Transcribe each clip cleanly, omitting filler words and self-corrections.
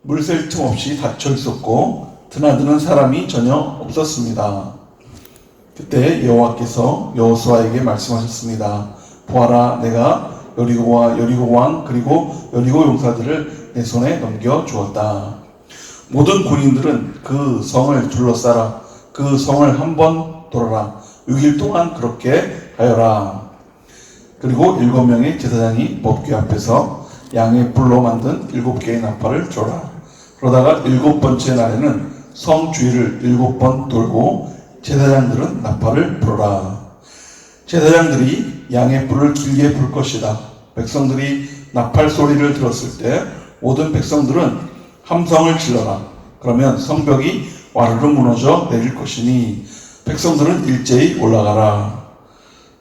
물샐 틈 없이 닫혀 있었고 드나드는 사람이 전혀 없었습니다. 그때 여호와께서 여호수아에게 말씀하셨습니다. 보아라, 내가 여리고와 여리고 왕 그리고 여리고 용사들을 내 손에 넘겨 주었다. 모든 군인들은 그 성을 둘러싸라. 그 성을 한번 돌아라. 6일 동안 그렇게 하여라. 그리고 7명의 제사장이 법궤 앞에서 양의 뿔로 만든 7개의 나팔을 줘라. 그러다가 7번째 날에는 성 주위를 7번 돌고 제사장들은 나팔을 불어라. 제사장들이 양의 뿔을 길게 불 것이다. 백성들이 나팔 소리를 들었을 때 모든 백성들은 함성을 질러라. 그러면 성벽이 와르르 무너져 내릴 것이니 백성들은 일제히 올라가라.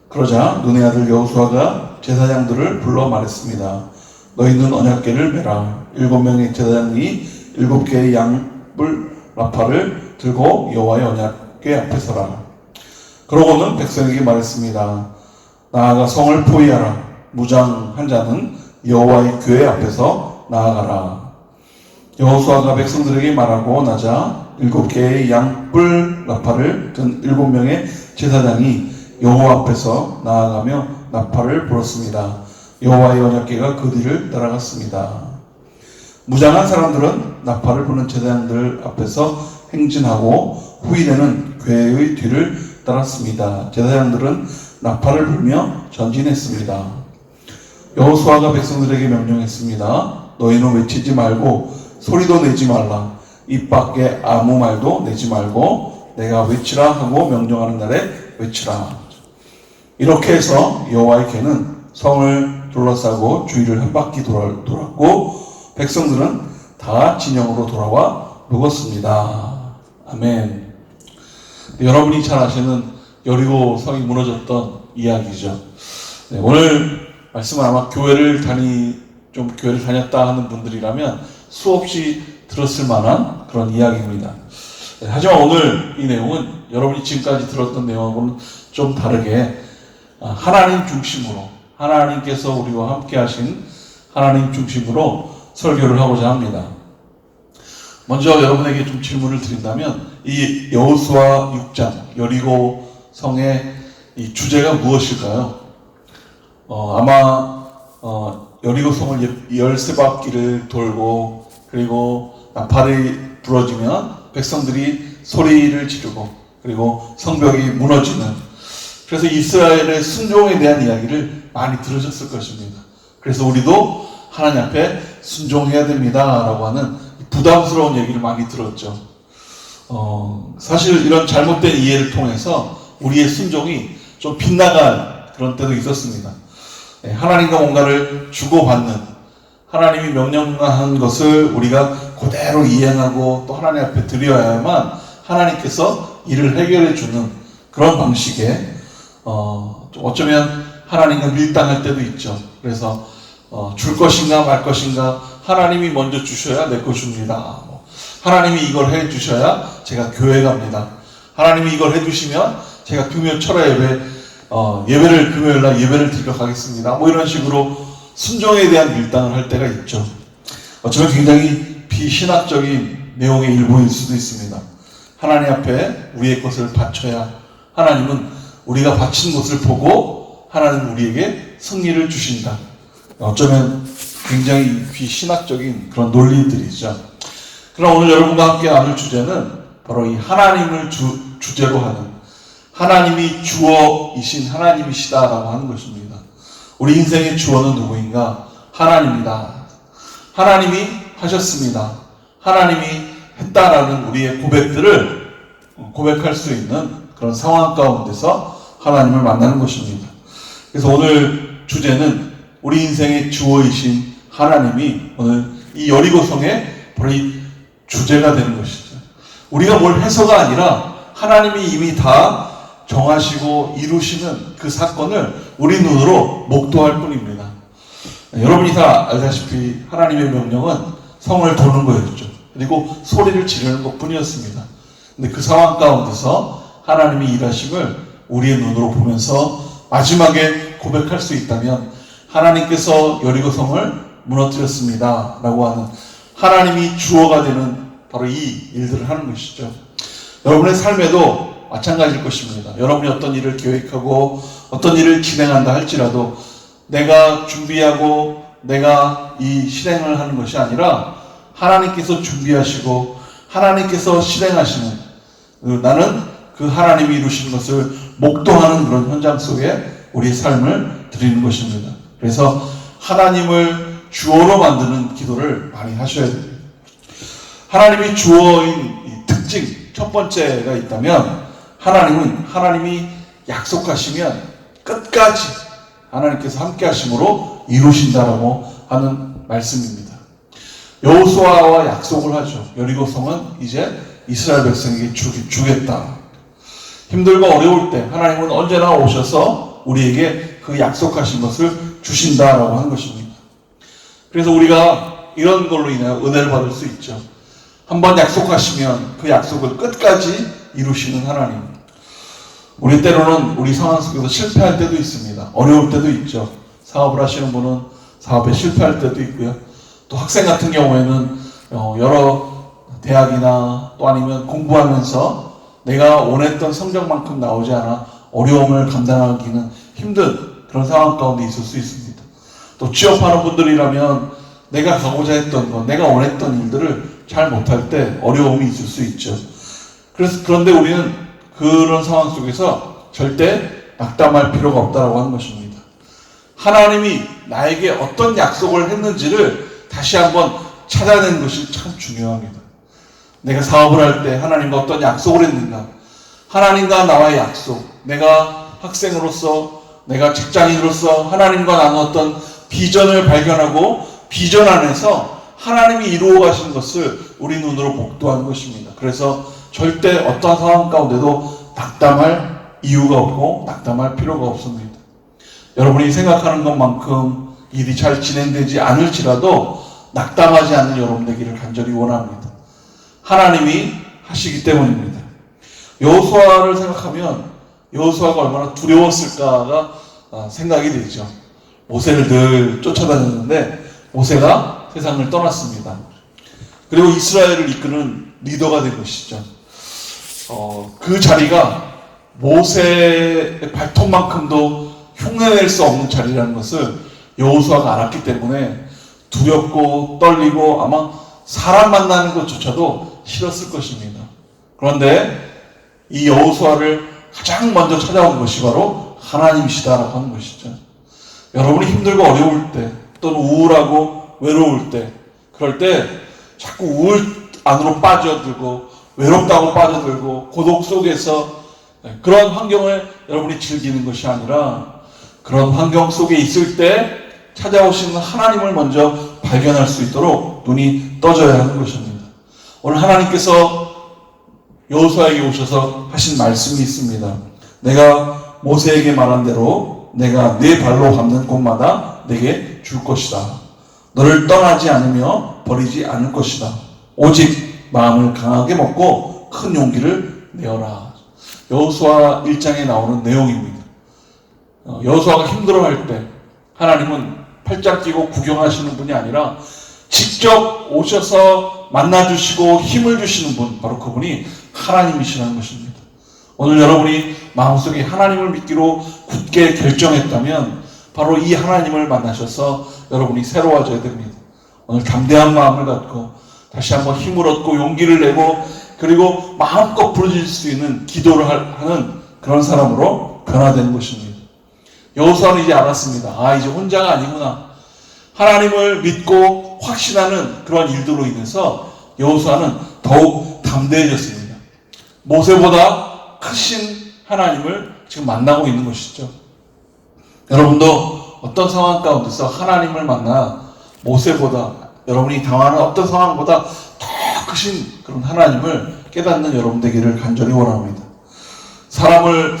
그러자 눈의 아들 여호수아가 제사장들을 불러 말했습니다. 너희는 언약궤를 메라. 7명의 제사장이 7개의 양뿔 나팔을 들고 여호와의 언약궤 앞에 서라. 그러고는 백성에게 말했습니다. 나아가 성을 포위하라. 무장한 자는 여호와의 궤 앞에서 나아가라. 여호수아가 백성들에게 말하고 나자 7개의 양뿔 나팔을 든 7명의 제사장이 여호와 앞에서 나아가며 나팔을 불었습니다. 여호와의 언약궤가 그 뒤를 따라갔습니다. 무장한 사람들은 나팔을 부는 제사장들 앞에서 행진하고 후일에는 궤의 뒤를 따랐습니다. 제사장들은 나팔을 불며 전진했습니다. 여호수아가 백성들에게 명령했습니다. 너희는 외치지 말고 소리도 내지 말라. 입 밖에 아무 말도 내지 말고 내가 외치라 하고 명령하는 날에 외치라. 이렇게 해서 여호와의 궤는 성을 둘러싸고 주위를 한 바퀴 돌았고 백성들은 다 진영으로 돌아와 묵었습니다. 아멘. 여러분이 잘 아시는 여리고 성이 무너졌던 이야기죠. 네, 오늘 말씀은 아마 교회를 다녔다 하는 분들이라면 수없이 들었을 만한 그런 이야기입니다. 네, 하지만 오늘 이 내용은 여러분이 지금까지 들었던 내용하고는 좀 다르게 하나님 중심으로, 하나님께서 우리와 함께 하신 하나님 중심으로 설교를 하고자 합니다. 먼저 여러분에게 좀 질문을 드린다면 이 여호수아 6장 여리고 성의 이 주제가 무엇일까요? 아마 여리고 성을 13바퀴를 돌고 그리고 나팔이 부러지면 백성들이 소리를 지르고 그리고 성벽이 무너지는, 그래서 이스라엘의 순종에 대한 이야기를 많이 들으셨을 것입니다. 그래서 우리도 하나님 앞에 순종해야 됩니다 라고 하는 부담스러운 얘기를 많이 들었죠. 사실 이런 잘못된 이해를 통해서 우리의 순종이 좀 빗나갈 그런 때도 있었습니다. 하나님과 뭔가를 주고받는, 하나님이 명령한 것을 우리가 그대로 이행하고 또 하나님 앞에 드려야만 하나님께서 일을 해결해 주는 그런 방식의 어쩌면 하나님과 밀당할 때도 있죠. 그래서 줄 것인가 말 것인가, 하나님이 먼저 주셔야 내 거 줍니다. 하나님이 이걸 해 주셔야 제가 교회 갑니다. 하나님이 이걸 해 주시면 제가 금요 철야 예배를 금요일날 예배를 드리러 가겠습니다. 이런 식으로 순종에 대한 밀당을 할 때가 있죠. 어쩌면 굉장히 비신학적인 내용의 일부일 수도 있습니다. 하나님 앞에 우리의 것을 바쳐야 하나님은 우리가 바친 것을 보고 하나님은 우리에게 승리를 주신다. 어쩌면 굉장히 비신학적인 그런 논리들이죠. 그러나 오늘 여러분과 함께 나눌 주제는 바로 이 하나님을 주제로 하는, 하나님이 주어이신 하나님이시다라고 하는 것입니다. 우리 인생의 주어는 누구인가? 하나님이다. 하나님이 하셨습니다. 하나님이 했다라는 우리의 고백들을 고백할 수 있는 그런 상황 가운데서 하나님을 만나는 것입니다. 그래서 오늘 주제는 우리 인생의 주어이신 하나님이 오늘 이 여리고성의 바로 이 주제가 되는 것이죠. 우리가 뭘 해서가 아니라 하나님이 이미 다 정하시고 이루시는 그 사건을 우리 눈으로 목도할 뿐입니다. 여러분이 다 알다시피 하나님의 명령은 성을 도는 거였죠. 그리고 소리를 지르는 것 뿐이었습니다. 근데 그 상황 가운데서 하나님이 일하심을 우리의 눈으로 보면서 마지막에 고백할 수 있다면 하나님께서 여리고성을 무너뜨렸습니다 라고 하는 하나님이 주어가 되는 바로 이 일들을 하는 것이죠. 여러분의 삶에도 마찬가지일 것입니다. 여러분이 어떤 일을 계획하고 어떤 일을 진행한다 할지라도 내가 준비하고 내가 이 실행을 하는 것이 아니라 하나님께서 준비하시고 하나님께서 실행하시는, 나는 그 하나님이 이루신 것을 목도하는 그런 현장 속에 우리의 삶을 드리는 것입니다. 그래서 하나님을 주어로 만드는 기도를 많이 하셔야 됩니다. 하나님이 주어인 이 특징 첫 번째가 있다면, 하나님이 약속하시면 끝까지 하나님께서 함께 하심으로 이루신다라고 하는 말씀입니다. 여호수아와 약속을 하죠. 여리고성은 이제 이스라엘 백성에게 주겠다. 힘들고 어려울 때 하나님은 언제나 오셔서 우리에게 그 약속하신 것을 주신다라고 하는 것입니다. 그래서 우리가 이런 걸로 인하여 은혜를 받을 수 있죠. 한번 약속하시면 그 약속을 끝까지 이루시는 하나님. 우리 때로는 우리 상황 속에서 실패할 때도 있습니다. 어려울 때도 있죠. 사업을 하시는 분은 사업에 실패할 때도 있고요. 또 학생 같은 경우에는 여러 대학이나 또 아니면 공부하면서 내가 원했던 성적만큼 나오지 않아 어려움을 감당하기는 힘든 그런 상황 가운데 있을 수 있습니다. 또 취업하는 분들이라면 내가 가고자 했던 것, 내가 원했던 일들을 잘 못할 때 어려움이 있을 수 있죠. 그런데 우리는 그런 상황 속에서 절대 낙담할 필요가 없다라고 하는 것입니다. 하나님이 나에게 어떤 약속을 했는지를 다시 한번 찾아내는 것이 참 중요합니다. 내가 사업을 할 때 하나님과 어떤 약속을 했는가? 하나님과 나와의 약속, 내가 학생으로서, 내가 직장인으로서 하나님과 나눴던 비전을 발견하고 비전 안에서 하나님이 이루어 가신 것을 우리 눈으로 목도하는 것입니다. 그래서 절대 어떤 상황 가운데도 낙담할 이유가 없고 낙담할 필요가 없습니다. 여러분이 생각하는 것만큼 일이 잘 진행되지 않을지라도 낙담하지 않는 여러분 되기를 간절히 원합니다. 하나님이 하시기 때문입니다. 여호수아를 생각하면 여호수아가 얼마나 두려웠을까가 생각이 되죠. 모세를 늘 쫓아다녔는데 모세가 세상을 떠났습니다. 그리고 이스라엘을 이끄는 리더가 된 것이죠. 그 자리가 모세의 발톱만큼도 흉내낼 수 없는 자리라는 것을 여호수아가 알았기 때문에 두렵고 떨리고 아마 사람 만나는 것조차도 싫었을 것입니다. 그런데 이 여호수아를 가장 먼저 찾아온 것이 바로 하나님이시다라고 하는 것이죠. 여러분이 힘들고 어려울 때 또는 우울하고 외로울 때, 그럴 때 자꾸 우울 안으로 빠져들고 외롭다고 빠져들고 고독 속에서 그런 환경을 여러분이 즐기는 것이 아니라 그런 환경 속에 있을 때 찾아오시는 하나님을 먼저 발견할 수 있도록 눈이 떠져야 하는 것입니다. 오늘 하나님께서 여호수아에게 오셔서 하신 말씀이 있습니다. 내가 모세에게 말한 대로 내가 네 발로 밟는 곳마다 내게 줄 것이다. 너를 떠나지 않으며 버리지 않을 것이다. 오직 마음을 강하게 먹고 큰 용기를 내어라. 여호수아 1장에 나오는 내용입니다. 여호수아가 힘들어할 때 하나님은 팔짱 끼고 구경하시는 분이 아니라 직접 오셔서 만나주시고 힘을 주시는 분, 바로 그분이 하나님이시라는 것입니다. 오늘 여러분이 마음속에 하나님을 믿기로 굳게 결정했다면 바로 이 하나님을 만나셔서 여러분이 새로워져야 됩니다. 오늘 담대한 마음을 갖고 다시 한번 힘을 얻고 용기를 내고 그리고 마음껏 부르짖을 수 있는 기도를 하는 그런 사람으로 변화되는 것입니다. 여호수아는 이제 알았습니다. 이제 혼자가 아니구나. 하나님을 믿고 확신하는 그런 일들로 인해서 여호수아는 더욱 담대해졌습니다. 모세보다 크신 하나님을 지금 만나고 있는 것이죠. 여러분도 어떤 상황 가운데서 하나님을 만나 모세보다, 여러분이 당하는 어떤 상황보다 더 크신 그런 하나님을 깨닫는 여러분 되기를 간절히 원합니다. 사람을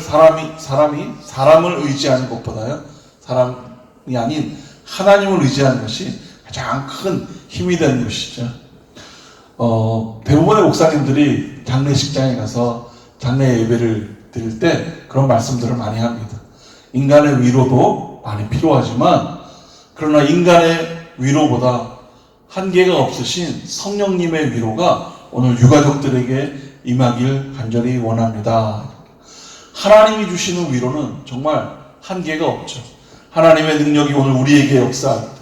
의지하는 것보다요, 사람이 아닌 하나님을 의지하는 것이 가장 큰 힘이 되는 것이죠. 대부분의 목사님들이 장례식장에 가서 장례 예배를 드릴 때 그런 말씀들을 많이 합니다. 인간의 위로도 많이 필요하지만 그러나 인간의 위로보다 한계가 없으신 성령님의 위로가 오늘 유가족들에게 임하길 간절히 원합니다. 하나님이 주시는 위로는 정말 한계가 없죠. 하나님의 능력이 오늘 우리에게 역사합니다.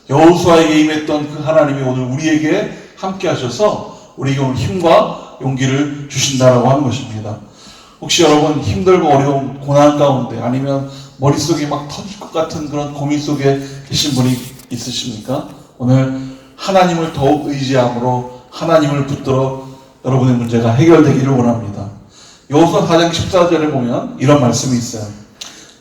여호수아에게 임했던 그 하나님이 오늘 우리에게 함께 하셔서 우리에게 오늘 힘과 용기를 주신다라고 하는 것입니다. 혹시 여러분 힘들고 어려운 고난 가운데 아니면 머릿속이 막 터질 것 같은 그런 고민 속에 계신 분이 있으십니까? 오늘 하나님을 더욱 의지함으로 하나님을 붙들어 여러분의 문제가 해결되기를 원합니다. 여호수아 4장 14절에 보면 이런 말씀이 있어요.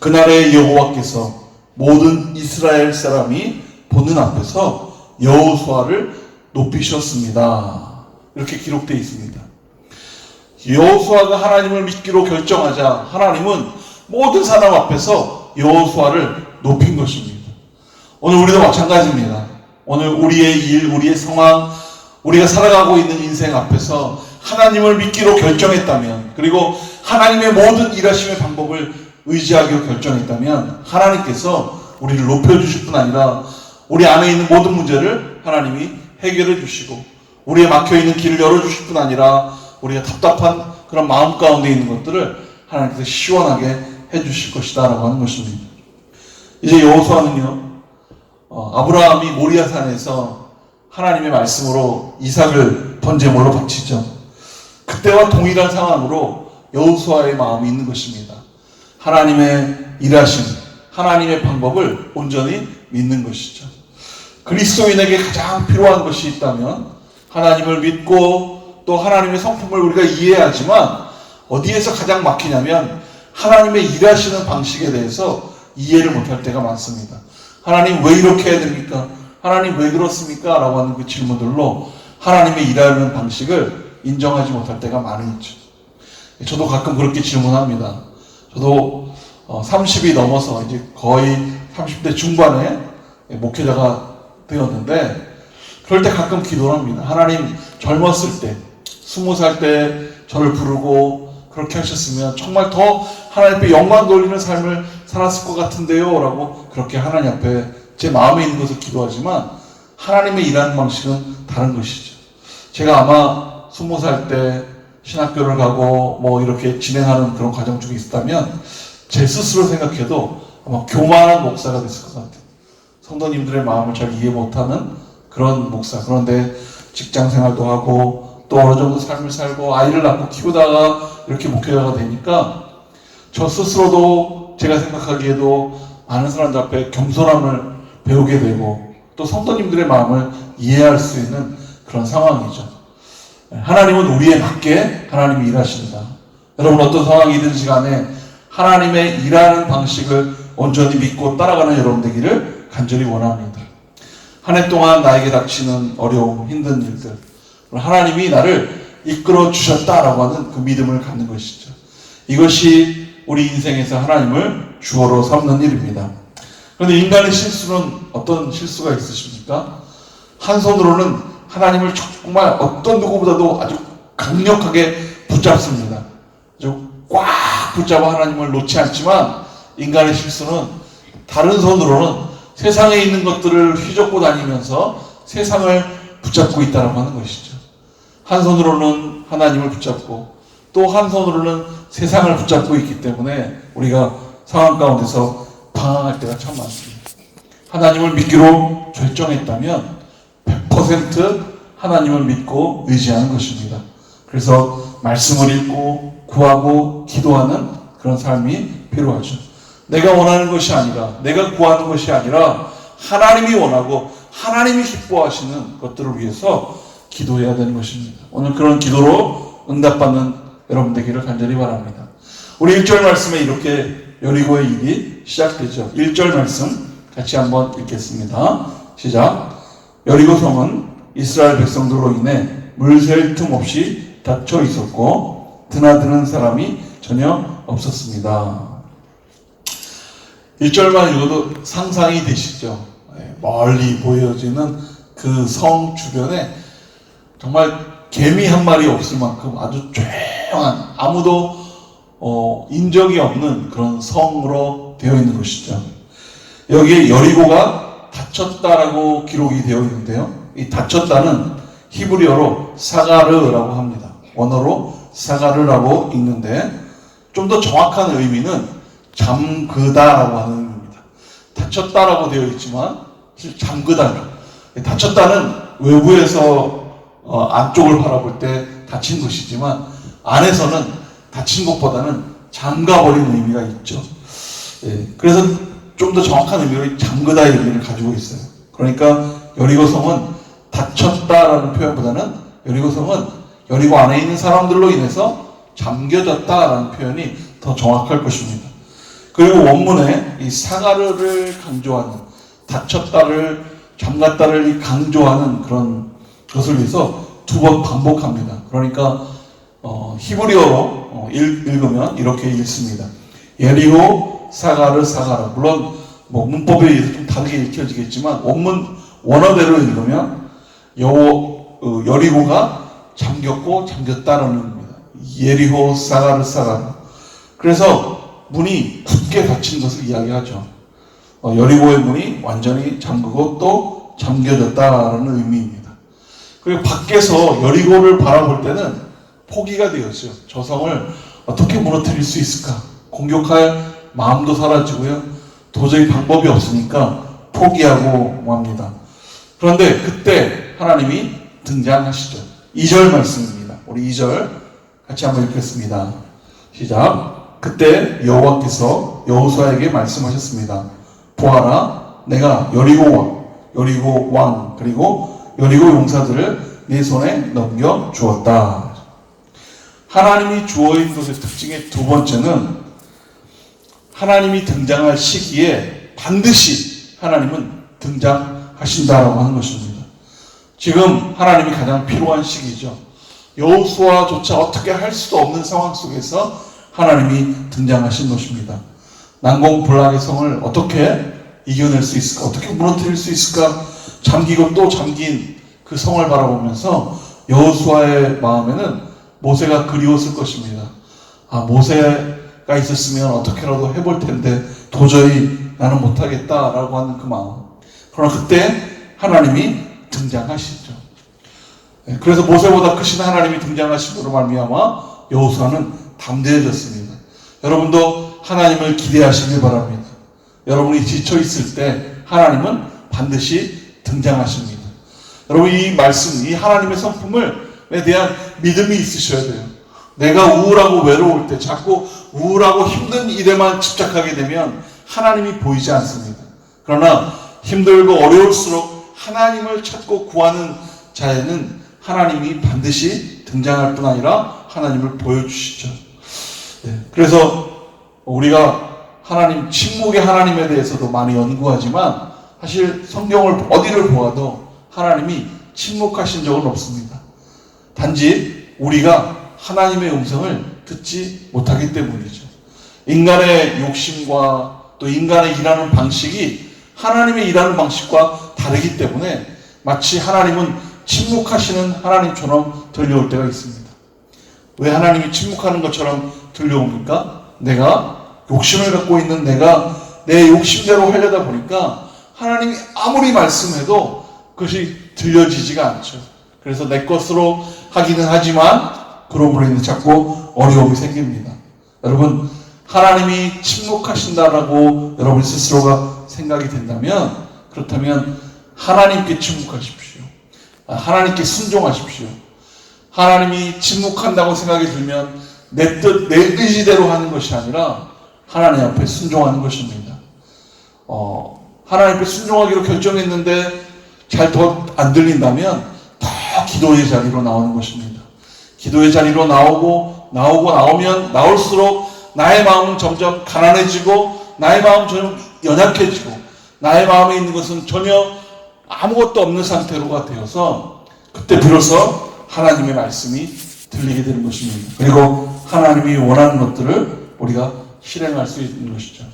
그날에 여호와께서 모든 이스라엘 사람이 보는 앞에서 여호수아를 높이셨습니다. 이렇게 기록되어 있습니다. 여호수아가 하나님을 믿기로 결정하자 하나님은 모든 사람 앞에서 여호수아를 높인 것입니다. 오늘 우리도 마찬가지입니다. 오늘 우리의 일, 우리의 상황, 우리가 살아가고 있는 인생 앞에서 하나님을 믿기로 결정했다면, 그리고 하나님의 모든 일하심의 방법을 의지하기로 결정했다면 하나님께서 우리를 높여주실 뿐 아니라 우리 안에 있는 모든 문제를 하나님이 해결해 주시고 우리의 막혀있는 길을 열어주실 뿐 아니라 우리가 답답한 그런 마음 가운데 있는 것들을 하나님께서 시원하게 해주실 것이다 라고 하는 것입니다. 이제 여호수아는요, 아브라함이 모리아산에서 하나님의 말씀으로 이삭을 번제물로 바치죠. 그때와 동일한 상황으로 여호수아의 마음이 있는 것입니다. 하나님의 일하심, 하나님의 방법을 온전히 믿는 것이죠. 그리스도인에게 가장 필요한 것이 있다면 하나님을 믿고 또 하나님의 성품을 우리가 이해하지만 어디에서 가장 막히냐면 하나님의 일하시는 방식에 대해서 이해를 못할 때가 많습니다. 하나님 왜 이렇게 해야 됩니까? 하나님 왜 그렇습니까? 라고 하는 그 질문들로 하나님의 일하는 방식을 인정하지 못할 때가 많이 있죠. 저도 가끔 그렇게 질문합니다. 저도 30이 넘어서 이제 거의 30대 중반에 목회자가 되었는데 그럴 때 가끔 기도를 합니다. 하나님 젊었을 때 20살 때 저를 부르고 그렇게 하셨으면 정말 더 하나님 앞에 영광 돌리는 삶을 살았을 것 같은데요 라고 그렇게 하나님 앞에 제 마음에 있는 것을 기도하지만 하나님의 일하는 방식은 다른 것이죠. 제가 아마 20살 때 신학교를 가고 뭐 이렇게 진행하는 그런 과정 중에 있었다면 제 스스로 생각해도 아마 교만한 목사가 됐을 것 같아요. 성도님들의 마음을 잘 이해 못하는 그런 목사. 그런데 직장 생활도 하고 또 어느 정도 삶을 살고 아이를 낳고 키우다가 이렇게 목회자가 되니까 저 스스로도 제가 생각하기에도 많은 사람들 앞에 겸손함을 배우게 되고 또 성도님들의 마음을 이해할 수 있는 그런 상황이죠. 하나님은 우리에 맞게 하나님이 일하신다. 여러분 어떤 상황이든지 간에 하나님의 일하는 방식을 온전히 믿고 따라가는 여러분 되기를 간절히 원합니다. 한 해 동안 나에게 닥치는 어려움, 힘든 일들, 하나님이 나를 이끌어 주셨다라고 하는 그 믿음을 갖는 것이죠. 이것이 우리 인생에서 하나님을 주어로 삼는 일입니다. 그런데 인간의 실수는 어떤 실수가 있으십니까? 한 손으로는 하나님을 정말 어떤 누구보다도 아주 강력하게 붙잡습니다. 아주 꽉 붙잡아 하나님을 놓지 않지만 인간의 실수는 다른 손으로는 세상에 있는 것들을 휘젓고 다니면서 세상을 붙잡고 있다고 하는 것이죠. 한 손으로는 하나님을 붙잡고 또 한 손으로는 세상을 붙잡고 있기 때문에 우리가 상황 가운데서 방황할 때가 참 많습니다. 하나님을 믿기로 결정했다면 100% 하나님을 믿고 의지하는 것입니다. 그래서 말씀을 읽고 구하고 기도하는 그런 삶이 필요하죠. 내가 원하는 것이 아니라 내가 구하는 것이 아니라 하나님이 원하고 하나님이 기뻐하시는 것들을 위해서 기도해야 되는 것입니다. 오늘 그런 기도로 응답받는 여러분 되기를 간절히 바랍니다. 우리 1절 말씀에 이렇게 여리고의 일이 시작되죠. 1절 말씀 같이 한번 읽겠습니다. 시작. 여리고 성은 이스라엘 백성들로 인해 물샐 틈 없이 닫혀 있었고 드나드는 사람이 전혀 없었습니다. 1절만 읽어도 상상이 되시죠? 멀리 보여지는 그 성 주변에 정말 개미 한 마리 없을 만큼 아주 조용한 아무도 인적이 없는 그런 성으로 되어 있는 것이죠. 여기에 여리고가 다쳤다라고 기록이 되어 있는데요. 이 다쳤다는 히브리어로 사가르라고 합니다. 원어로 사가르라고 읽는데 좀 더 정확한 의미는 잠그다라고 하는 의미입니다. 다쳤다라고 되어 있지만 사실 잠그다죠. 다쳤다는 외부에서 안쪽을 바라볼 때 다친 것이지만 안에서는 다친 것보다는 잠가버린 의미가 있죠. 그래서 좀 더 정확한 의미로 잠그다의 의미를 가지고 있어요. 그러니까 여리고성은 다쳤다라는 표현보다는 여리고성은 여리고 안에 있는 사람들로 인해서 잠겨졌다라는 표현이 더 정확할 것입니다. 그리고 원문에 이 사가르를 강조하는, 다쳤다를, 잠갔다를 강조하는 그런 것을 위해서 두 번 반복합니다. 그러니까 히브리어로 읽으면 이렇게 읽습니다. 예리고 사가르 사가르. 물론 문법에 의해서 좀 다르게 읽혀지겠지만 원어대로 읽으면 여리고가 잠겼고 잠겼다라는 의미입니다. 예리호 사가르 사가르. 그래서 문이 굳게 닫힌 것을 이야기하죠. 여리고의 문이 완전히 잠그고 또 잠겨졌다라는 의미입니다. 그리고 밖에서 여리고를 바라볼 때는 포기가 되었어요. 저 성을 어떻게 무너뜨릴 수 있을까? 공격할 마음도 사라지고요. 도저히 방법이 없으니까 포기하고 맙니다. 그런데 그때 하나님이 등장하시죠. 2절 말씀입니다. 우리 2절 같이 한번 읽겠습니다. 시작. 그때 여호와께서 여호수아에게 말씀하셨습니다. 보아라, 내가 여리고 왕 그리고 여리고 용사들을 네 손에 넘겨 주었다. 하나님이 주어인 것의 특징의 두 번째는 하나님이 등장할 시기에 반드시 하나님은 등장하신다라고 하는 것입니다. 지금 하나님이 가장 필요한 시기죠. 여호수아조차 어떻게 할 수도 없는 상황 속에서 하나님이 등장하신 것입니다. 난공불락의 성을 어떻게 이겨낼 수 있을까? 어떻게 무너뜨릴 수 있을까? 잠기고 또 잠긴 그 성을 바라보면서 여호수아의 마음에는 모세가 그리웠을 것입니다. 모세가 있었으면 어떻게라도 해볼 텐데 도저히 나는 못하겠다라고 하는 그 마음. 그러나 그때 하나님이 등장하시죠. 그래서 모세보다 크신 하나님이 등장하심으로 말미암아 여호수아는 담대해졌습니다. 여러분도 하나님을 기대하시길 바랍니다. 여러분이 지쳐 있을 때 하나님은 반드시 등장하십니다. 여러분 이 말씀, 이 하나님의 성품에 대한 믿음이 있으셔야 돼요. 내가 우울하고 외로울 때 자꾸 우울하고 힘든 일에만 집착하게 되면 하나님이 보이지 않습니다. 그러나 힘들고 어려울수록 하나님을 찾고 구하는 자에는 하나님이 반드시 등장할 뿐 아니라 하나님을 보여주시죠. 그래서 우리가 하나님, 침묵의 하나님에 대해서도 많이 연구하지만 사실 성경을 어디를 보아도 하나님이 침묵하신 적은 없습니다. 단지 우리가 하나님의 음성을 듣지 못하기 때문이죠. 인간의 욕심과 또 인간의 일하는 방식이 하나님의 일하는 방식과 다르기 때문에 마치 하나님은 침묵하시는 하나님처럼 들려올 때가 있습니다. 왜 하나님이 침묵하는 것처럼 들려옵니까? 내가 욕심을 갖고 있는 내가 내 욕심대로 하려다 보니까 하나님이 아무리 말씀해도 그것이 들려지지가 않죠. 그래서 내 것으로 하기는 하지만 그러므로 인해 자꾸 어려움이 생깁니다. 여러분, 하나님이 침묵하신다라고 여러분 스스로가 생각이 된다면, 그렇다면 하나님께 침묵하십시오. 하나님께 순종하십시오. 하나님이 침묵한다고 생각이 들면 내 뜻, 내 의지대로 하는 것이 아니라 하나님 앞에 순종하는 것입니다. 하나님 앞에 순종하기로 결정했는데 잘 더 안 들린다면 더 기도의 자리로 나오는 것입니다. 기도의 자리로 나오면 나올수록 나의 마음은 점점 가난해지고 나의 마음은 점점 연약해지고 나의 마음에 있는 것은 전혀 아무것도 없는 상태로가 되어서 그때 비로소 하나님의 말씀이 들리게 되는 것입니다. 그리고 하나님이 원하는 것들을 우리가 실행할 수 있는 것이죠.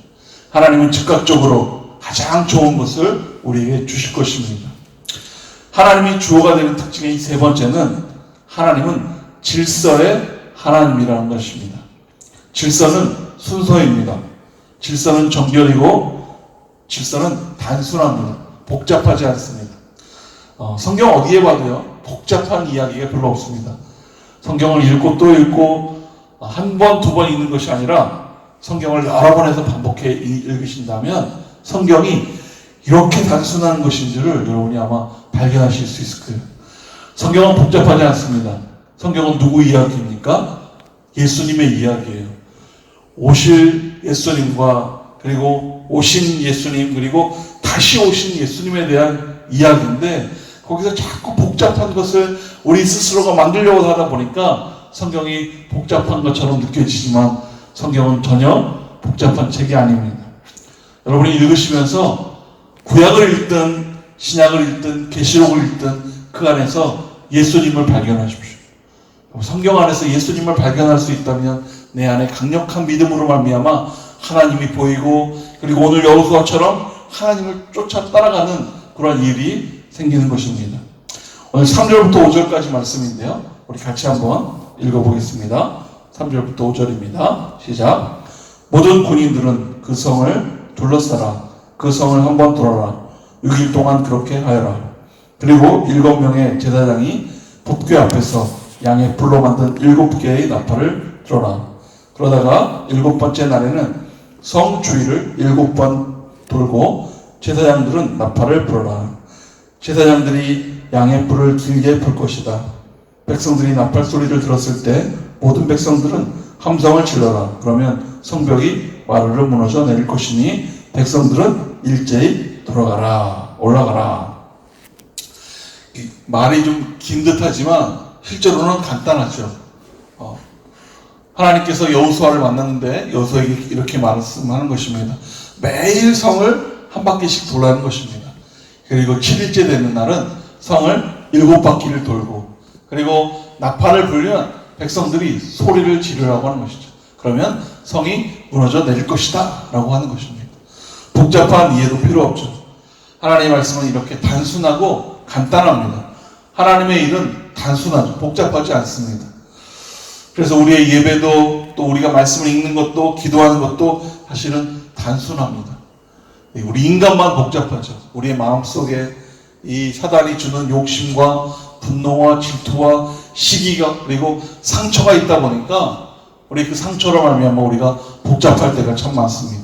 하나님은 즉각적으로 가장 좋은 것을 우리에게 주실 것입니다. 하나님이 주어가 되는 특징의 이 세 번째는 하나님은 질서의 하나님이라는 것입니다. 질서는 순서입니다. 질서는 정결이고 질서는 단순합니다. 복잡하지 않습니다. 성경 어디에 봐도요, 복잡한 이야기가 별로 없습니다. 성경을 읽고 또 읽고 한 번, 두 번 읽는 것이 아니라 성경을 여러 번 해서 반복해 읽으신다면 성경이 이렇게 단순한 것인 줄을 여러분이 아마 발견하실 수 있을 거예요. 성경은 복잡하지 않습니다. 성경은 누구 이야기입니까? 예수님의 이야기예요. 오실 예수님과 그리고 오신 예수님 그리고 다시 오신 예수님에 대한 이야기인데 거기서 자꾸 복잡한 것을 우리 스스로가 만들려고 하다 보니까 성경이 복잡한 것처럼 느껴지지만 성경은 전혀 복잡한 책이 아닙니다. 여러분이 읽으시면서 구약을 읽든 신약을 읽든 계시록을 읽든 그 안에서 예수님을 발견하십시오. 성경 안에서 예수님을 발견할 수 있다면 내 안에 강력한 믿음으로 말미암아 하나님이 보이고 그리고 오늘 여호수아처럼 하나님을 쫓아 따라가는 그런 일이 생기는 것입니다. 오늘 3절부터 5절까지 말씀인데요. 우리 같이 한번 읽어보겠습니다. 3절부터 5절입니다. 시작. 모든 군인들은 그 성을 둘러싸라. 그 성을 한번 돌아라. 6일 동안 그렇게 하여라. 그리고 7명의 제사장이 법궤 앞에서 양의 불로 만든 7개의 나팔을 들어라. 그러다가 7번째 날에는 성 주위를 7번 돌고 제사장들은 나팔을 불어라. 제사장들이 양의 불을 길게 불 것이다. 백성들이 나팔 소리를 들었을 때 모든 백성들은 함성을 질러라. 그러면 성벽이 와르르 무너져 내릴 것이니 백성들은 일제히 돌아가라. 올라가라. 말이 좀 긴 듯하지만 실제로는 간단하죠. 하나님께서 여호수아를 만났는데 여호수아에게 이렇게 말씀하는 것입니다. 매일 성을 한 바퀴씩 돌라는 것입니다. 그리고 7일째 되는 날은 성을 7바퀴를 돌고 그리고 나팔을 불면 백성들이 소리를 지르라고 하는 것이죠. 그러면 성이 무너져 내릴 것이다 라고 하는 것입니다. 복잡한 이해도 필요 없죠. 하나님의 말씀은 이렇게 단순하고 간단합니다. 하나님의 일은 단순하죠. 복잡하지 않습니다. 그래서 우리의 예배도 또 우리가 말씀을 읽는 것도 기도하는 것도 사실은 단순합니다. 우리 인간만 복잡하죠. 우리의 마음속에 이 사단이 주는 욕심과 분노와 질투와 시기가 그리고 상처가 있다 보니까 우리 그 상처로 말미암아 우리가 복잡할 때가 참 많습니다.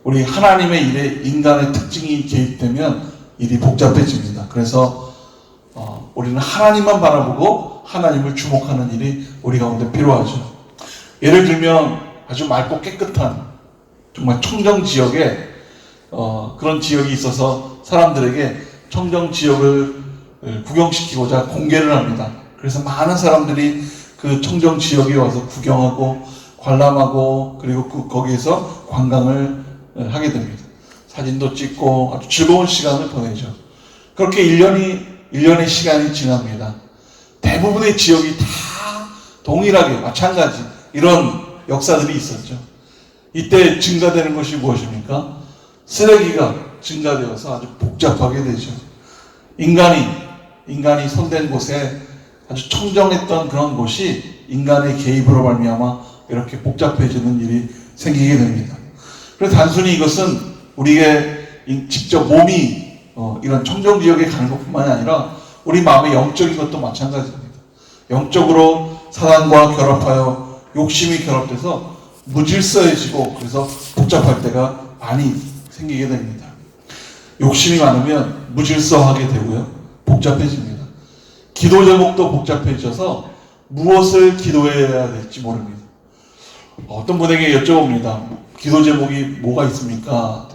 우리 하나님의 일에 인간의 특징이 개입되면 일이 복잡해집니다. 그래서 우리는 하나님만 바라보고 하나님을 주목하는 일이 우리 가운데 필요하죠. 예를 들면 아주 맑고 깨끗한 정말 청정 지역에 그런 지역이 있어서 사람들에게 청정 지역을 구경시키고자 공개를 합니다. 그래서 많은 사람들이 그 청정 지역에 와서 구경하고 관람하고 그리고 거기에서 관광을 하게 됩니다. 사진도 찍고 아주 즐거운 시간을 보내죠. 그렇게 1년의 시간이 지납니다. 대부분의 지역이 다 동일하게 마찬가지 이런 역사들이 있었죠. 이때 증가되는 것이 무엇입니까? 쓰레기가 증가되어서 아주 복잡하게 되죠. 인간이 손댄 곳에 아주 청정했던 그런 곳이 인간의 개입으로 말미암아 이렇게 복잡해지는 일이 생기게 됩니다. 그래서 단순히 이것은 우리의 직접 몸이 이런 청정 지역에 가는 것뿐만이 아니라 우리 마음의 영적인 것도 마찬가지입니다. 영적으로 사단과 결합하여 욕심이 결합돼서 무질서해지고 그래서 복잡할 때가 많이 생기게 됩니다. 욕심이 많으면 무질서하게 되고요. 복잡해집니다. 기도 제목도 복잡해져서 무엇을 기도해야 될지 모릅니다. 어떤 분에게 여쭤봅니다. 기도 제목이 뭐가 있습니까?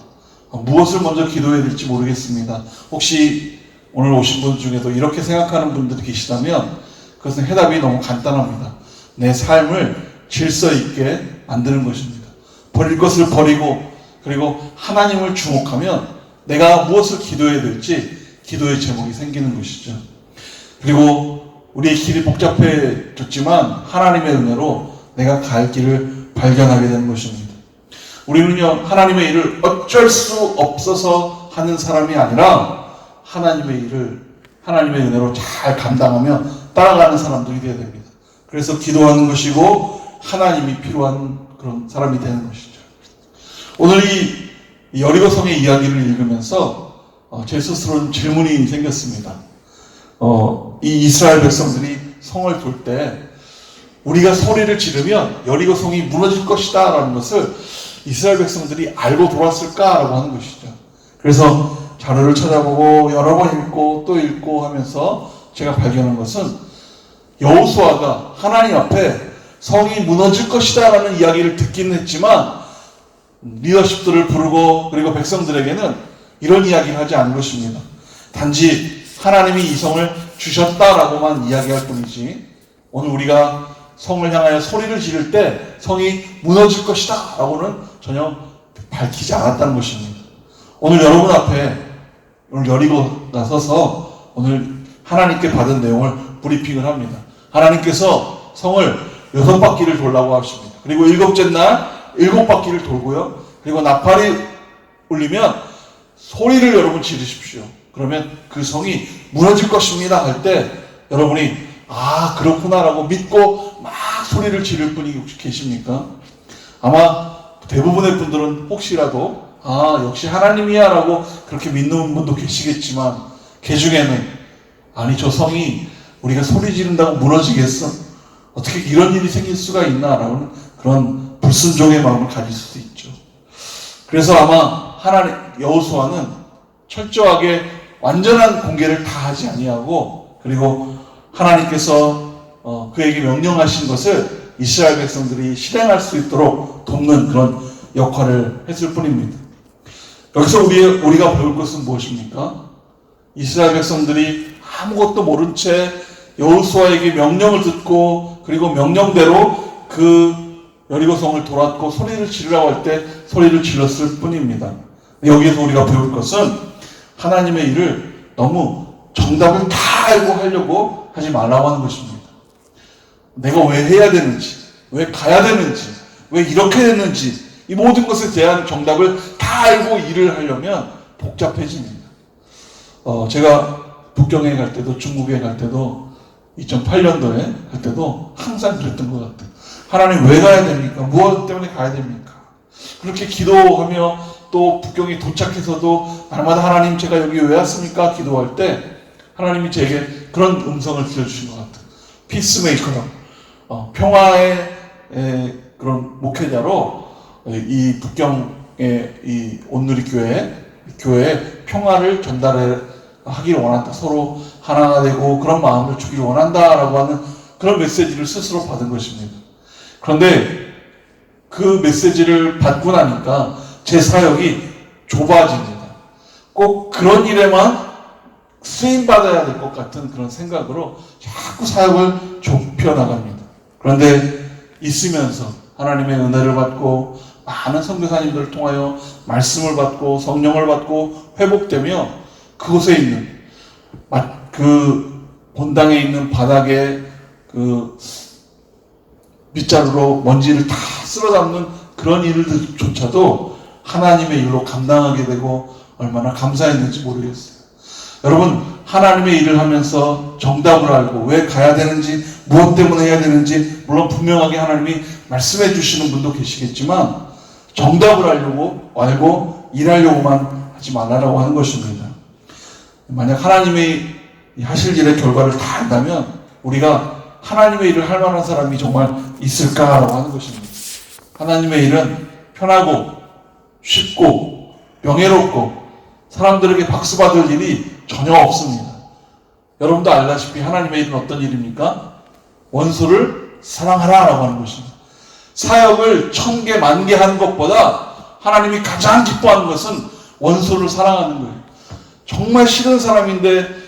무엇을 먼저 기도해야 될지 모르겠습니다. 혹시 오늘 오신 분 중에도 이렇게 생각하는 분들이 계시다면 그것은 해답이 너무 간단합니다. 내 삶을 질서 있게 만드는 것입니다. 버릴 것을 버리고 그리고 하나님을 주목하면 내가 무엇을 기도해야 될지 기도의 제목이 생기는 것이죠. 그리고 우리의 길이 복잡해졌지만 하나님의 은혜로 내가 갈 길을 발견하게 되는 것입니다. 우리는요, 하나님의 일을 어쩔 수 없어서 하는 사람이 아니라 하나님의 일을 하나님의 은혜로 잘 감당하며 따라가는 사람들이 되어야 됩니다. 그래서 기도하는 것이고 하나님이 필요한 그런 사람이 되는 것이죠. 오늘 이 이 여리고성의 이야기를 읽으면서 제 스스로는 질문이 생겼습니다. 이 이스라엘 백성들이 성을 볼 때 우리가 소리를 지르면 여리고성이 무너질 것이다 라는 것을 이스라엘 백성들이 알고 돌았을까라고 하는 것이죠. 그래서 자료를 찾아보고 여러 번 읽고 또 읽고 하면서 제가 발견한 것은 여호수아가 하나님 앞에 성이 무너질 것이다 라는 이야기를 듣기는 했지만 리더십들을 부르고 그리고 백성들에게는 이런 이야기를 하지 않은 것입니다. 단지 하나님이 이 성을 주셨다라고만 이야기할 뿐이지 오늘 우리가 성을 향하여 소리를 지를 때 성이 무너질 것이다 라고는 전혀 밝히지 않았다는 것입니다. 오늘 여러분 앞에 오늘 여리고 나서서 오늘 하나님께 받은 내용을 브리핑을 합니다. 하나님께서 성을 6바퀴를 돌라고 하십니다. 그리고 7째 날 7바퀴를 돌고요. 그리고 나팔이 울리면 소리를 여러분 지르십시오. 그러면 그 성이 무너질 것입니다 할 때 여러분이 그렇구나라고 믿고 막 소리를 지를 분이 혹시 계십니까? 아마 대부분의 분들은 혹시라도 역시 하나님이야 라고 그렇게 믿는 분도 계시겠지만 그 중에는 아니 저 성이 우리가 소리 지른다고 무너지겠어? 어떻게 이런 일이 생길 수가 있나 라는 그런 불순종의 마음을 가질 수도 있죠. 그래서 아마 여호수아는 철저하게 완전한 공개를 다 하지 아니하고 그리고 하나님께서 그에게 명령하신 것을 이스라엘 백성들이 실행할 수 있도록 돕는 그런 역할을 했을 뿐입니다. 여기서 우리가 배울 것은 무엇입니까? 이스라엘 백성들이 아무것도 모른 채 여호수아에게 명령을 듣고 그리고 명령대로 그 여리고성을 돌았고 소리를 지르라고 할 때 소리를 질렀을 뿐입니다. 여기에서 우리가 배울 것은 하나님의 일을 너무 정답을 다 알고 하려고 하지 말라고 하는 것입니다. 내가 왜 해야 되는지, 왜 가야 되는지, 왜 이렇게 됐는지 이 모든 것에 대한 정답을 다 알고 일을 하려면 복잡해집니다. 제가 북경에 갈 때도 중국에 갈 때도 2008년도에 갈 때도 항상 그랬던 것 같아요. 하나님 왜 가야 됩니까? 무엇 때문에 가야 됩니까? 그렇게 기도하며 또 북경에 도착해서도 날마다 하나님 제가 여기 왜 왔습니까? 기도할 때 하나님이 제게 그런 음성을 들려주신 것 같아요. 피스메이커로 평화의 그런 목회자로 이 북경의 이 온누리 교회에 평화를 전달하기를 원한다. 서로 하나가 되고 그런 마음을 주기를 원한다라고 하는 그런 메시지를 스스로 받은 것입니다. 그런데 그 메시지를 받고 나니까 제 사역이 좁아집니다. 꼭 그런 일에만 쓰임받아야 될 것 같은 그런 생각으로 자꾸 사역을 좁혀나갑니다. 그런데 있으면서 하나님의 은혜를 받고 많은 선교사님들을 통하여 말씀을 받고 성령을 받고 회복되며 그곳에 있는 그 본당에 있는 바닥에 그 밑자루로 먼지를 다 쓸어담는 그런 일들조차도 하나님의 일로 감당하게 되고 얼마나 감사했는지 모르겠어요. 여러분 하나님의 일을 하면서 정답을 알고 왜 가야 되는지 무엇 때문에 해야 되는지 물론 분명하게 하나님이 말씀해 주시는 분도 계시겠지만 정답을 알고 일하려고만 하지 말라고 하는 것입니다. 만약 하나님의 하실 일의 결과를 다 안다면 우리가 하나님의 일을 할 만한 사람이 정말 있을까라고 하는 것입니다. 하나님의 일은 편하고 쉽고 명예롭고 사람들에게 박수 받을 일이 전혀 없습니다. 여러분도 알다시피 하나님의 일은 어떤 일입니까? 원수를 사랑하라라고 하는 것입니다. 사역을 1000개, 10,000개 하는 것보다 하나님이 가장 기뻐하는 것은 원수를 사랑하는 거예요. 정말 싫은 사람인데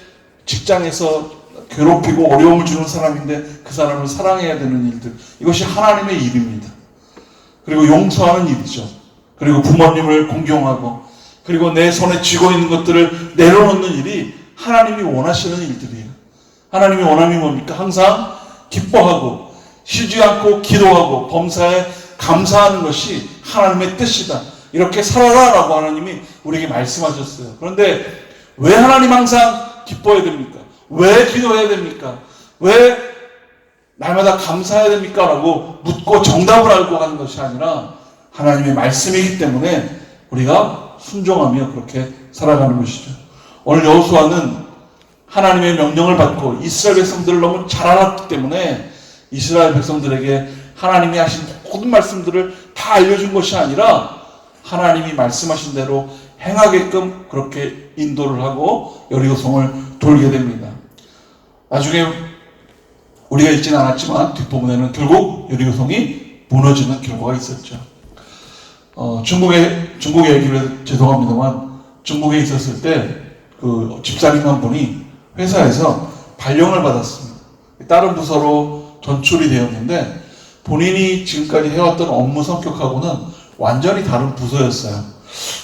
직장에서 괴롭히고 어려움을 주는 사람인데 그 사람을 사랑해야 되는 일들, 이것이 하나님의 일입니다. 그리고 용서하는 일이죠. 그리고 부모님을 공경하고 그리고 내 손에 쥐고 있는 것들을 내려놓는 일이 하나님이 원하시는 일들이에요. 하나님이 원함이 뭡니까? 항상 기뻐하고 쉬지 않고 기도하고 범사에 감사하는 것이 하나님의 뜻이다. 이렇게 살아라라고 하나님이 우리에게 말씀하셨어요. 그런데 왜 하나님 항상 기뻐해야 됩니까? 왜 기도해야 됩니까? 왜 날마다 감사해야 됩니까? 라고 묻고 정답을 알고 하는 것이 아니라 하나님의 말씀이기 때문에 우리가 순종하며 그렇게 살아가는 것이죠. 오늘 여호수아는 하나님의 명령을 받고 이스라엘 백성들을 너무 잘 알았기 때문에 이스라엘 백성들에게 하나님이 하신 모든 말씀들을 다 알려준 것이 아니라 하나님이 말씀하신 대로 행하게끔 그렇게 인도를 하고 여리고성을 돌게 됩니다. 나중에 우리가 읽지는 않았지만 뒷부분에는 결국 여리고성이 무너지는 결과가 있었죠. 중국의 얘기를 죄송합니다만 중국에 있었을 때 그 집사님 한 분이 회사에서 발령을 받았습니다. 다른 부서로 전출이 되었는데 본인이 지금까지 해왔던 업무 성격하고는 완전히 다른 부서였어요.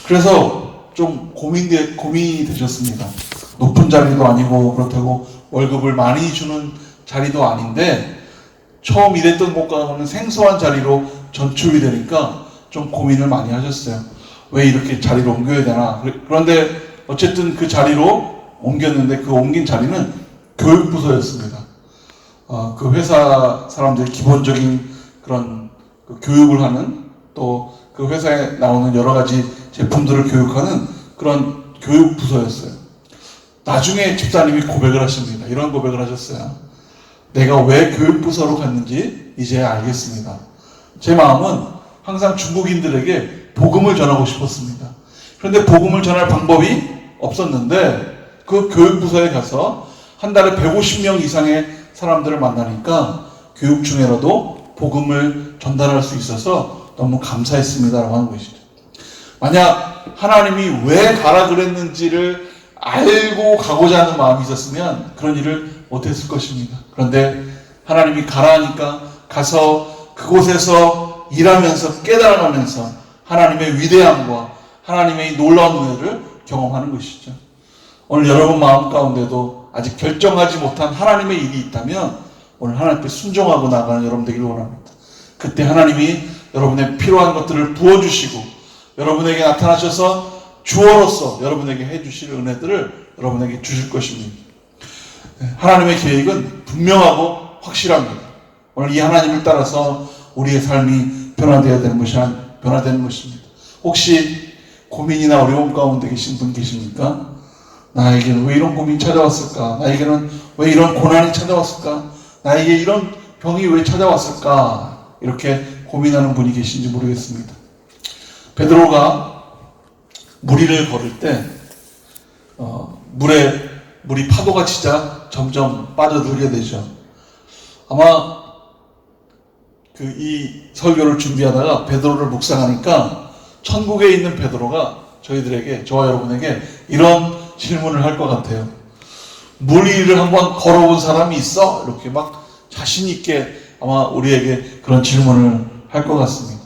그래서 좀 고민이 되셨습니다. 높은 자리도 아니고 그렇다고 월급을 많이 주는 자리도 아닌데 처음 일했던 곳과는 생소한 자리로 전출이 되니까 좀 고민을 많이 하셨어요. 왜 이렇게 자리를 옮겨야 되나. 그런데 어쨌든 그 자리로 옮겼는데 그 옮긴 자리는 교육부서였습니다. 그 회사 사람들이 기본적인 그런 그 교육을 하는 또 그 회사에 나오는 여러 가지 제품들을 교육하는 그런 교육부서였어요. 나중에 집사님이 고백을 하십니다. 이런 고백을 하셨어요. 내가 왜 교육부서로 갔는지 이제 알겠습니다. 제 마음은 항상 중국인들에게 복음을 전하고 싶었습니다. 그런데 복음을 전할 방법이 없었는데 그 교육부서에 가서 한 달에 150명 이상의 사람들을 만나니까 교육 중에라도 복음을 전달할 수 있어서 너무 감사했습니다라고 하는 것이죠. 만약 하나님이 왜 가라 그랬는지를 알고 가고자 하는 마음이 있었으면 그런 일을 못했을 것입니다. 그런데 하나님이 가라 하니까 가서 그곳에서 일하면서 깨달아가면서 하나님의 위대함과 하나님의 놀라운 은혜를 경험하는 것이죠. 오늘 여러분 마음 가운데도 아직 결정하지 못한 하나님의 일이 있다면 오늘 하나님께 순종하고 나가는 여러분 되기를 원합니다. 그때 하나님이 여러분의 필요한 것들을 부어주시고 여러분에게 나타나셔서 주어로서 여러분에게 해주실 은혜들을 여러분에게 주실 것입니다. 하나님의 계획은 분명하고 확실합니다. 오늘 이 하나님을 따라서 우리의 삶이 변화되어야 되는 것입니다. 혹시 고민이나 어려움 가운데 계신 분 계십니까? 나에게는 왜 이런 고민이 찾아왔을까? 나에게는 왜 이런 고난이 찾아왔을까? 나에게 이런 병이 왜 찾아왔을까? 이렇게 고민하는 분이 계신지 모르겠습니다. 베드로가 무리를 걸을 때 물이 파도가 치자 점점 빠져들게 되죠. 아마 이 설교를 준비하다가 베드로를 묵상하니까 천국에 있는 베드로가 저와 여러분에게 이런 질문을 할 것 같아요. 물 위를 한번 걸어본 사람이 있어? 이렇게 막 자신 있게 아마 우리에게 그런 질문을 할 것 같습니다.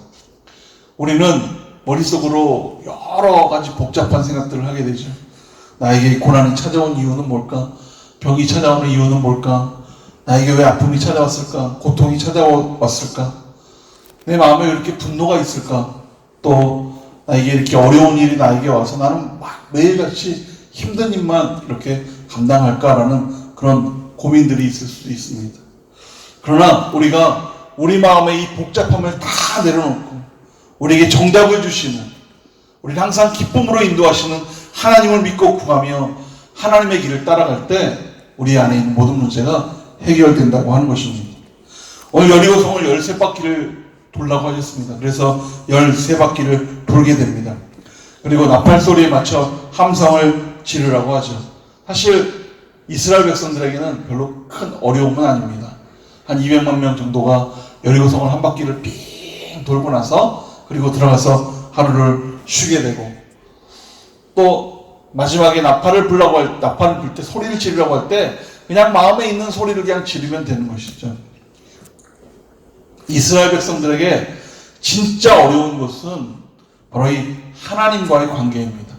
우리는 머릿속으로 여러 가지 복잡한 생각들을 하게 되죠. 나에게 고난이 찾아온 이유는 뭘까? 병이 찾아오는 이유는 뭘까? 나에게 왜 아픔이 찾아왔을까? 고통이 찾아왔을까? 내 마음에 왜 이렇게 분노가 있을까? 또 나에게 이렇게 어려운 일이 나에게 와서 나는 막 매일같이 힘든 일만 이렇게 감당할까라는 그런 고민들이 있을 수도 있습니다. 그러나 우리가 우리 마음의 이 복잡함을 다 내려놓고 우리에게 정답을 주시는, 우리를 항상 기쁨으로 인도하시는 하나님을 믿고 구하며 하나님의 길을 따라갈 때 우리 안에 있는 모든 문제가 해결된다고 하는 것입니다. 오늘 여리고성을 13바퀴를 돌라고 하셨습니다. 그래서 13바퀴를 돌게 됩니다. 그리고 나팔 소리에 맞춰 함성을 지르라고 하죠. 사실 이스라엘 백성들에게는 별로 큰 어려움은 아닙니다. 한 200만 명 정도가 여리고성을 한 바퀴를 삥 돌고 나서 그리고 들어가서 하루를 쉬게 되고 또 마지막에 나팔을 불 때 소리를 지르라고 할 때 그냥 마음에 있는 소리를 그냥 지르면 되는 것이죠. 이스라엘 백성들에게 진짜 어려운 것은 바로 이 하나님과의 관계입니다.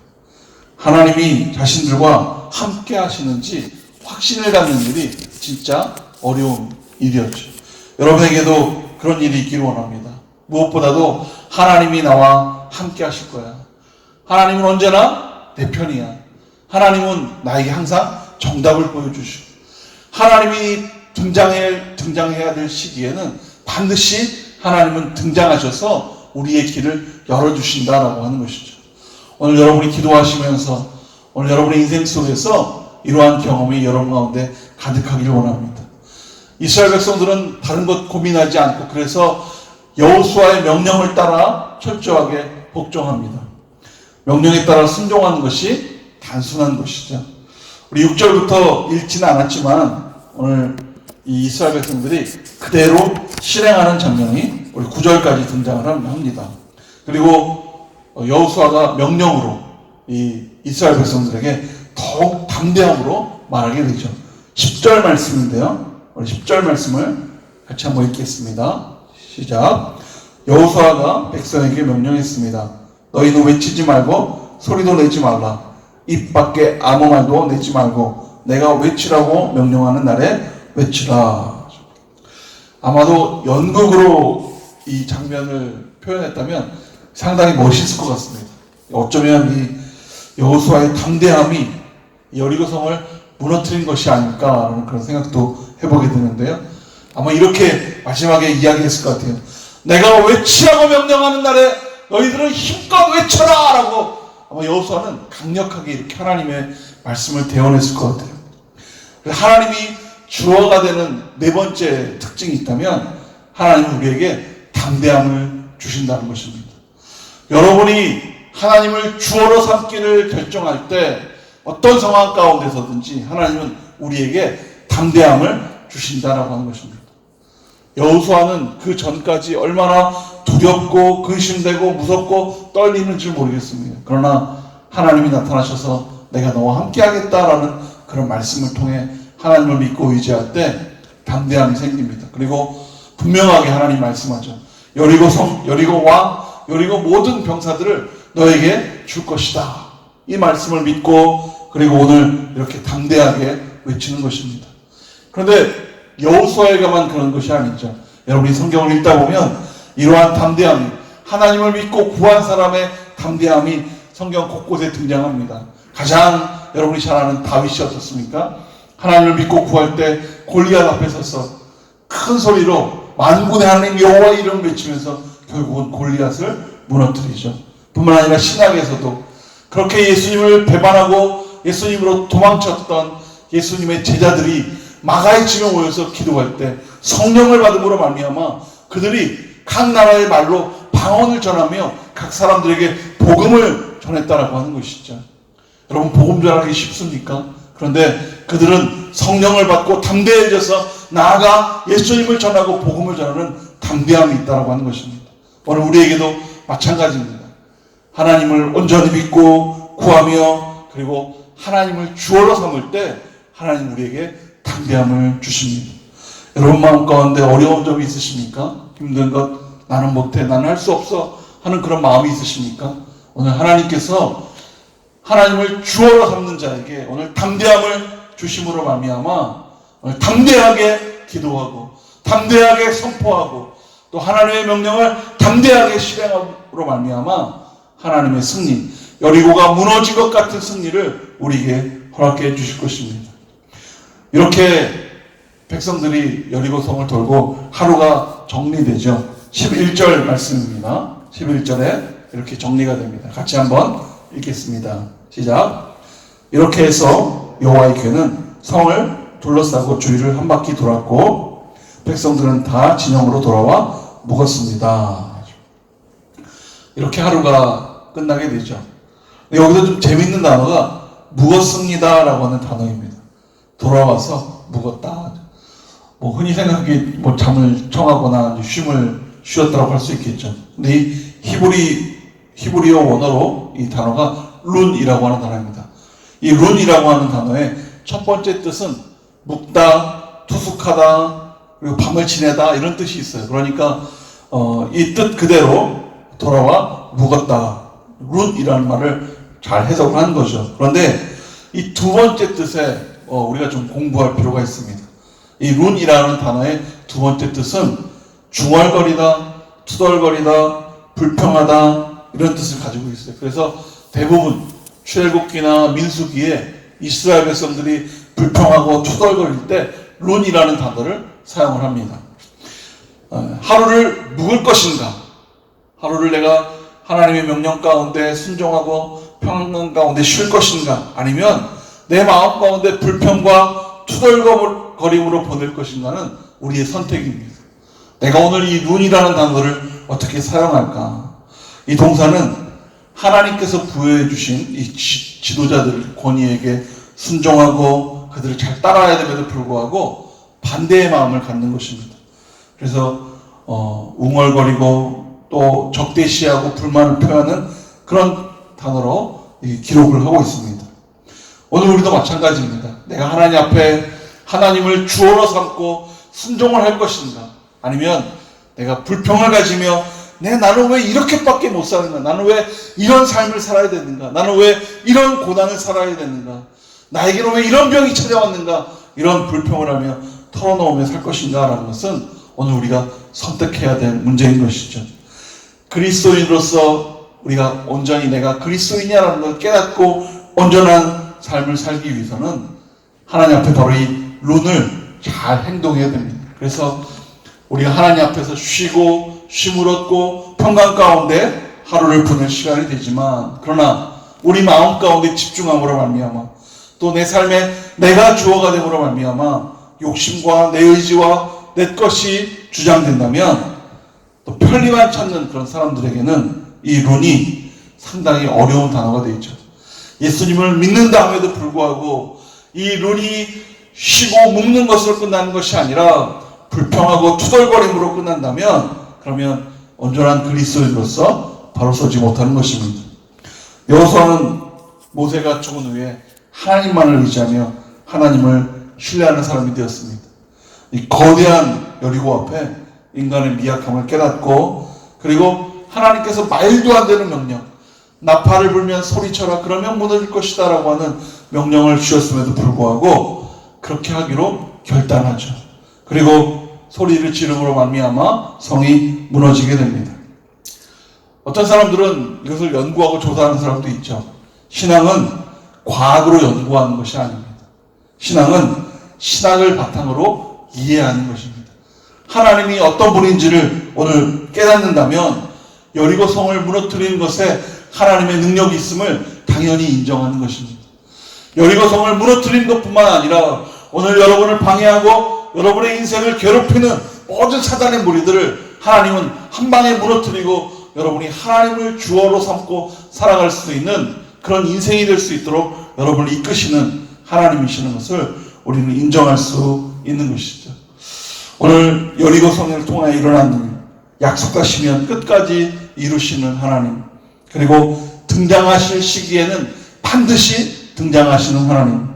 하나님이 자신들과 함께 하시는지 확신을 갖는 일이 진짜 어려운 일이었죠. 여러분에게도 그런 일이 있기를 원합니다. 무엇보다도 하나님이 나와 함께 하실 거야. 하나님은 언제나 내 편이야. 하나님은 나에게 항상 정답을 보여주시고 하나님이 등장해야 될 시기에는 반드시 하나님은 등장하셔서 우리의 길을 열어주신다라고 하는 것이죠. 오늘 여러분이 기도하시면서 오늘 여러분의 인생 속에서 이러한 경험이 여러분 가운데 가득하기를 원합니다. 이스라엘 백성들은 다른 것 고민하지 않고 그래서 여호수아의 명령을 따라 철저하게 복종합니다. 명령에 따라 순종하는 것이 단순한 것이죠. 우리 6절부터 읽지는 않았지만 오늘 이 이스라엘 백성들이 그대로 실행하는 장면이 우리 9절까지 등장을 합니다. 그리고 여호수아가 명령으로 이 이스라엘 백성들에게 더욱 담대함으로 말하게 되죠. 10절 말씀인데요. 우리 10절 말씀을 같이 한번 읽겠습니다. 시작. 여호수아가 백성에게 명령했습니다. 너희는 외치지 말고 소리도 내지 말라. 입 밖에 아무 말도 내지 말고 내가 외치라고 명령하는 날에 외치라. 아마도 연극으로 이 장면을 표현했다면 상당히 멋있을 것 같습니다. 어쩌면 이 여호수아의 담대함이 여리고성을 무너뜨린 것이 아닐까라는 그런 생각도 해보게 되는데요. 아마 이렇게 마지막에 이야기했을 것 같아요. 내가 외치라고 명령하는 날에 너희들은 힘껏 외쳐라! 라고 아마 여호수아는 강력하게 이렇게 하나님의 말씀을 대언했을 것 같아요. 하나님이 주어가 되는 네 번째 특징이 있다면 하나님은 우리에게 담대함을 주신다는 것입니다. 여러분이 하나님을 주어로 삼기를 결정할 때 어떤 상황 가운데서든지 하나님은 우리에게 담대함을 주신다라고 하는 것입니다. 여호수아는 그 전까지 얼마나 두렵고 근심되고 무섭고 떨리는지 모르겠습니다. 그러나 하나님이 나타나셔서 내가 너와 함께 하겠다라는 그런 말씀을 통해 하나님을 믿고 의지할 때 담대함이 생깁니다. 그리고 분명하게 하나님 말씀하죠. 여리고 모든 병사들을 너에게 줄 것이다. 이 말씀을 믿고 그리고 오늘 이렇게 담대하게 외치는 것입니다. 그런데 여호수아에게만 그런 것이 아니죠. 여러분이 성경을 읽다 보면 이러한 담대함이 하나님을 믿고 구한 사람의 담대함이 성경 곳곳에 등장합니다. 가장 여러분이 잘 아는 다윗이 어떻습니까? 하나님을 믿고 구할 때 골리앗 앞에 서서 큰 소리로 만군의 하나님 여호와의 이름을 외치면서 결국은 골리앗을 무너뜨리죠. 뿐만 아니라 신약에서도 그렇게 예수님을 배반하고 예수님으로 도망쳤던 예수님의 제자들이 마가의 집에 모여서 기도할 때 성령을 받음으로 말미암아 그들이 각 나라의 말로 방언을 전하며 각 사람들에게 복음을 전했다라고 하는 것이죠. 여러분 복음 전하기 쉽습니까? 그런데 그들은 성령을 받고 담대해져서 나아가 예수님을 전하고 복음을 전하는 담대함이 있다라고 하는 것입니다. 오늘 우리에게도 마찬가지입니다. 하나님을 온전히 믿고 구하며 그리고 하나님을 주어로 삼을 때 하나님 우리에게 담대함을 주십니다. 여러분 마음 가운데 어려운 점이 있으십니까? 힘든 것, 나는 못해, 나는 할 수 없어 하는 그런 마음이 있으십니까? 오늘 하나님께서 하나님을 주어로 삼는 자에게 오늘 담대함을 주심으로 말미암아 오늘 담대하게 기도하고 담대하게 선포하고 또 하나님의 명령을 담대하게 실행함으로 말미암아 하나님의 승리, 여리고가 무너진 것 같은 승리를 우리에게 허락해 주실 것입니다. 이렇게 백성들이 여리고성을 돌고 하루가 정리되죠. 11절 말씀입니다. 11절에 이렇게 정리가 됩니다. 같이 한번 읽겠습니다. 시작. 이렇게 해서 여호와의 궤는 성을 둘러싸고 주위를 한 바퀴 돌았고 백성들은 다 진영으로 돌아와 묵었습니다. 이렇게 하루가 끝나게 되죠. 여기서 좀 재밌는 단어가 묵었습니다 라고 하는 단어입니다. 돌아와서 묵었다. 흔히 생각하기 잠을 청하거나 쉼을 쉬었다고 할 수 있겠죠. 근데 이 히브리어 원어로 이 단어가 룬이라고 하는 단어입니다. 이 룬이라고 하는 단어의 첫 번째 뜻은 묵다, 투숙하다, 그리고 밤을 지내다 이런 뜻이 있어요. 그러니까 이 뜻 그대로 돌아와 묵었다. 룬이라는 말을 잘 해석을 한 거죠. 그런데 이 두 번째 뜻에 우리가 좀 공부할 필요가 있습니다. 이 룬이라는 단어의 두 번째 뜻은 중얼거리다, 투덜거리다, 불평하다 이런 뜻을 가지고 있어요. 그래서 대부분 출애굽기나 민수기에 이스라엘 백성들이 불평하고 투덜거릴 때 룬이라는 단어를 사용을 합니다. 하루를 묵을 것인가? 하루를 내가 하나님의 명령 가운데 순종하고 평안 가운데 쉴 것인가, 아니면 내 마음 가운데 불평과 투덜거림으로 보낼 것인가는 우리의 선택입니다. 내가 오늘 이 눈이라는 단어를 어떻게 사용할까? 이 동사는 하나님께서 부여해 주신 이 지도자들 권위에게 순종하고 그들을 잘 따라야 됨에도 불구하고 반대의 마음을 갖는 것입니다. 그래서 웅얼거리고 또 적대시하고 불만을 표하는 그런 단어로 기록을 하고 있습니다. 오늘 우리도 마찬가지입니다. 내가 하나님 앞에 하나님을 주어로 삼고 순종을 할 것인가, 아니면 내가 불평을 가지며 나는 왜 이렇게밖에 못 사는가, 나는 왜 이런 삶을 살아야 되는가, 나는 왜 이런 고난을 살아야 되는가, 나에게는 왜 이런 병이 찾아왔는가, 이런 불평을 하며 털어놓으며 살 것인가 라는 것은 오늘 우리가 선택해야 될 문제인 것이죠. 그리스도인으로서 우리가 온전히 내가 그리스도인이라는 걸 깨닫고 온전한 삶을 살기 위해서는 하나님 앞에 바로 이 룬을 잘 행동해야 됩니다. 그래서 우리가 하나님 앞에서 쉬고 쉼을 얻고 평강 가운데 하루를 보낼 시간이 되지만, 그러나 우리 마음 가운데 집중함으로 말미암아 또 내 삶에 내가 주어가 됨으로 말미암아 욕심과 내 의지와 내 것이 주장된다면 또 편리만 찾는 그런 사람들에게는 이 룬이 상당히 어려운 단어가 되죠. 예수님을 믿는다 함에도 불구하고 이 룬이 쉬고 묵는 것으로 끝나는 것이 아니라 불평하고 투덜거림으로 끝난다면, 그러면 온전한 그리스도인으로서 바로 서지 못하는 것입니다. 여호수아는 모세가 죽은 후에 하나님만을 의지하며 하나님을 신뢰하는 사람이 되었습니다. 이 거대한 여리고 앞에 인간의 미약함을 깨닫고, 그리고 하나님께서 말도 안 되는 명령, 나팔을 불면 소리쳐라 그러면 무너질 것이다 라고 하는 명령을 주셨음에도 불구하고 그렇게 하기로 결단하죠. 그리고 소리를 지름으로 말미암아 성이 무너지게 됩니다. 어떤 사람들은 이것을 연구하고 조사하는 사람도 있죠. 신앙은 과학으로 연구하는 것이 아닙니다. 신앙은 신학을 바탕으로 이해하는 것입니다. 하나님이 어떤 분인지를 오늘 깨닫는다면 여리고 성을 무너뜨리는 것에 하나님의 능력이 있음을 당연히 인정하는 것입니다. 여리고 성을 무너뜨리는 것뿐만 아니라 오늘 여러분을 방해하고 여러분의 인생을 괴롭히는 모든 사단의 무리들을 하나님은 한 방에 무너뜨리고 여러분이 하나님을 주어로 삼고 살아갈 수 있는 그런 인생이 될 수 있도록 여러분을 이끄시는 하나님이시는 것을 우리는 인정할 수 있는 것이죠. 오늘 여리고 성을 통하여 일어난 약속하시면 끝까지 이루시는 하나님, 그리고 등장하실 시기에는 반드시 등장하시는 하나님,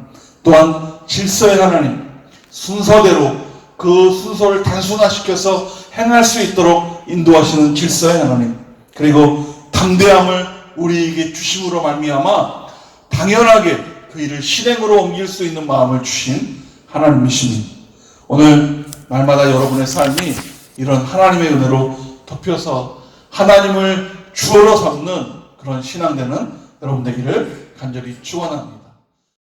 또한 질서의 하나님, 순서대로 그 순서를 단순화시켜서 행할 수 있도록 인도하시는 질서의 하나님, 그리고 담대함을 우리에게 주심으로 말미암아 당연하게 그 일을 실행으로 옮길 수 있는 마음을 주신 하나님이십니다. 오늘 날마다 여러분의 삶이 이런 하나님의 은혜로 덮여서 하나님을 주어로 삼는 그런 신앙되는 여러분 되기를 간절히 축원합니다.